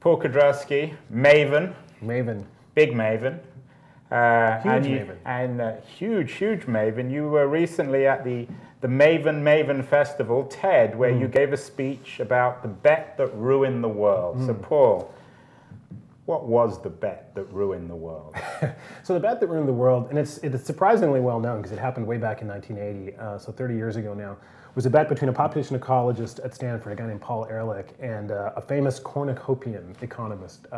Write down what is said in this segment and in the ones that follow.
Paul Kedrosky, Maven. Maven. Big Maven. Huge Huge Maven. You were recently at the Maven Festival, TED, where you gave a speech about the bet that ruined the world. So Paul, what was the bet that ruined the world? So the bet that ruined the world, and it's surprisingly well known because it happened way back in 1980, so 30 years ago now, was a bet between a population ecologist at Stanford, a guy named Paul Ehrlich, and a famous cornucopian economist,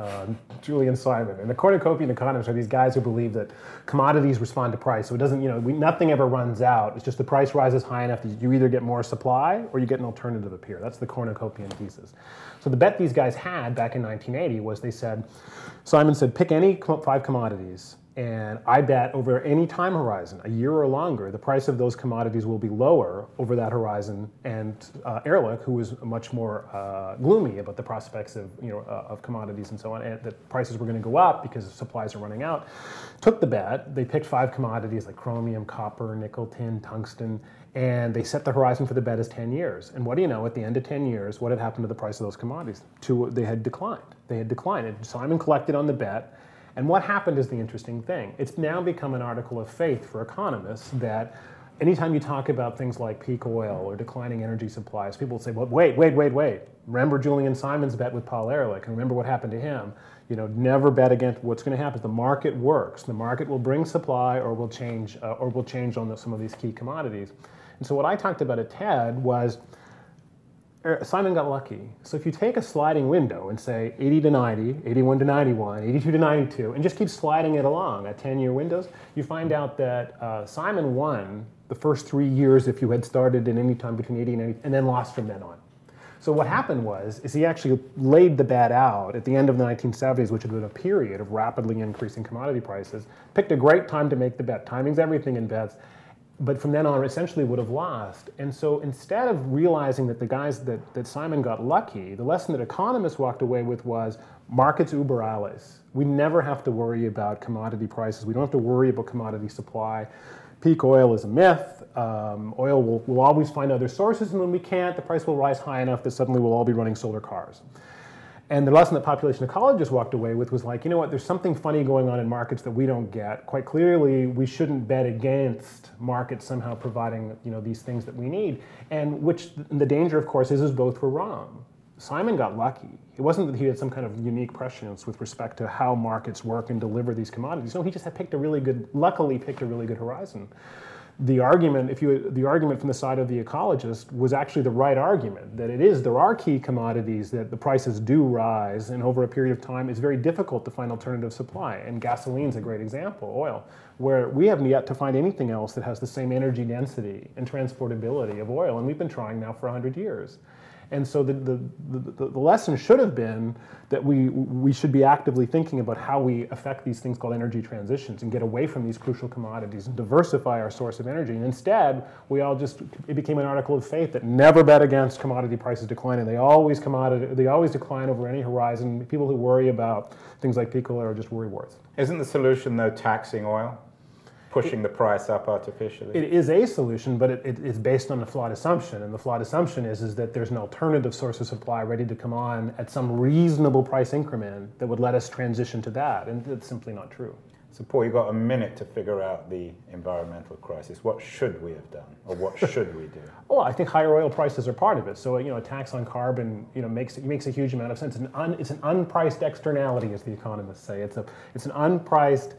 Julian Simon. And the cornucopian economists are these guys who believe that commodities respond to price. So it doesn't, nothing ever runs out. It's just the price rises high enough that you either get more supply or you get an alternative appear. That's the cornucopian thesis. So the bet these guys had back in 1980 was Simon said, pick any 5 commodities, and I bet over any time horizon, a year or longer, the price of those commodities will be lower over that horizon. And Ehrlich, who was much more gloomy about the prospects of commodities and so on, and that prices were going to go up because supplies are running out, took the bet. They picked 5 commodities like chromium, copper, nickel, tin, tungsten, and they set the horizon for the bet as 10 years. And what do you know, at the end of 10 years, what had happened to the price of those commodities? They had declined. And Simon collected on the bet. And what happened is the interesting thing. It's now become an article of faith for economists that anytime you talk about things like peak oil or declining energy supplies, people will say, well, wait. Remember Julian Simons Bet with Paul Ehrlich, and remember what happened to him. Never bet against what's going to happen. The market works. The market will bring supply or will change on some of these key commodities. And so what I talked about at TED was Simon got lucky. So if you take a sliding window and say 80 to 90, 81 to 91, 82 to 92, and just keep sliding it along at 10-year windows, you find out that Simon won the first 3 years if you had started in any time between 80 and 90, and then lost from then on. So what happened is he actually laid the bet out at the end of the 1970s, which had been a period of rapidly increasing commodity prices, picked a great time to make the bet. Timing's everything in bets. But from then on, essentially would have lost. And so instead of realizing that the guys that Simon got lucky, the lesson that economists walked away with was markets Uberalis. We never have to worry about commodity prices. We don't have to worry about commodity supply. Peak oil is a myth. Oil will always find other sources, and when we can't, the price will rise high enough that suddenly we'll all be running solar cars. And the lesson that population ecologists walked away with was like, there's something funny going on in markets that we don't get. Quite clearly, we shouldn't bet against markets somehow providing, these things that we need. And the danger, of course, is both were wrong. Simon got lucky. It wasn't that he had some kind of unique prescience with respect to how markets work and deliver these commodities. No, he just luckily picked a really good horizon. The argument from the side of the ecologist was actually the right argument, that there are key commodities that the prices do rise, and over a period of time it's very difficult to find alternative supply. And gasoline's a great example, oil, where we haven't yet to find anything else that has the same energy density and transportability of oil, and we've been trying now for 100 years. And so the lesson should have been that we should be actively thinking about how we affect these things called energy transitions and get away from these crucial commodities and diversify our source of energy. And instead, it became an article of faith that never bet against commodity prices declining. They always decline over any horizon. People who worry about things like peak oil are just worrywart. Isn't the solution, though, taxing oil? Pushing the price up artificially? It is a solution, but it's based on a flawed assumption. And the flawed assumption is that there's an alternative source of supply ready to come on at some reasonable price increment that would let us transition to that. And it's simply not true. So Paul, you've got a minute to figure out the environmental crisis. What should we have done? Or what should we do? Well, I think higher oil prices are part of it. So, a tax on carbon, makes a huge amount of sense. It's an unpriced externality, as the economists say. It's an unpriced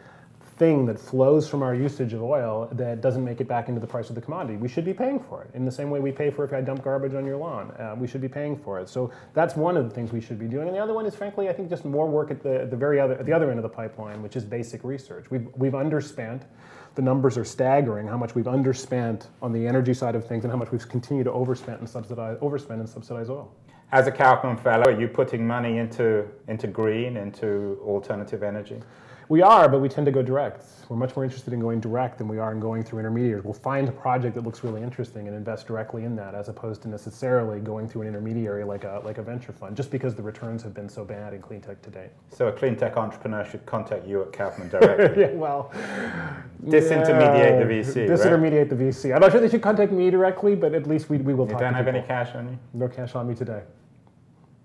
thing that flows from our usage of oil that doesn't make it back into the price of the commodity. We should be paying for it in the same way we pay for if I dump garbage on your lawn. We should be paying for it. So that's one of the things we should be doing. And the other one is, frankly, I think just more work at the other end of the pipeline, which is basic research. We've underspent. The numbers are staggering. How much we've underspent on the energy side of things, and how much we've continued to overspend and subsidize oil. As a Kaufman Fellow, are you putting money into green, into alternative energy? We are, but we tend to go direct. We're much more interested in going direct than we are in going through intermediaries. We'll find a project that looks really interesting and invest directly in that, as opposed to necessarily going through an intermediary like a venture fund, just because the returns have been so bad in clean tech today. So a clean tech entrepreneur should contact you at Kaufman directly. Yeah, well, disintermediate the VC. Disintermediate right? the VC. I'm not sure they should contact me directly, but at least we will talk to people. You don't have any cash on you? No cash on me today.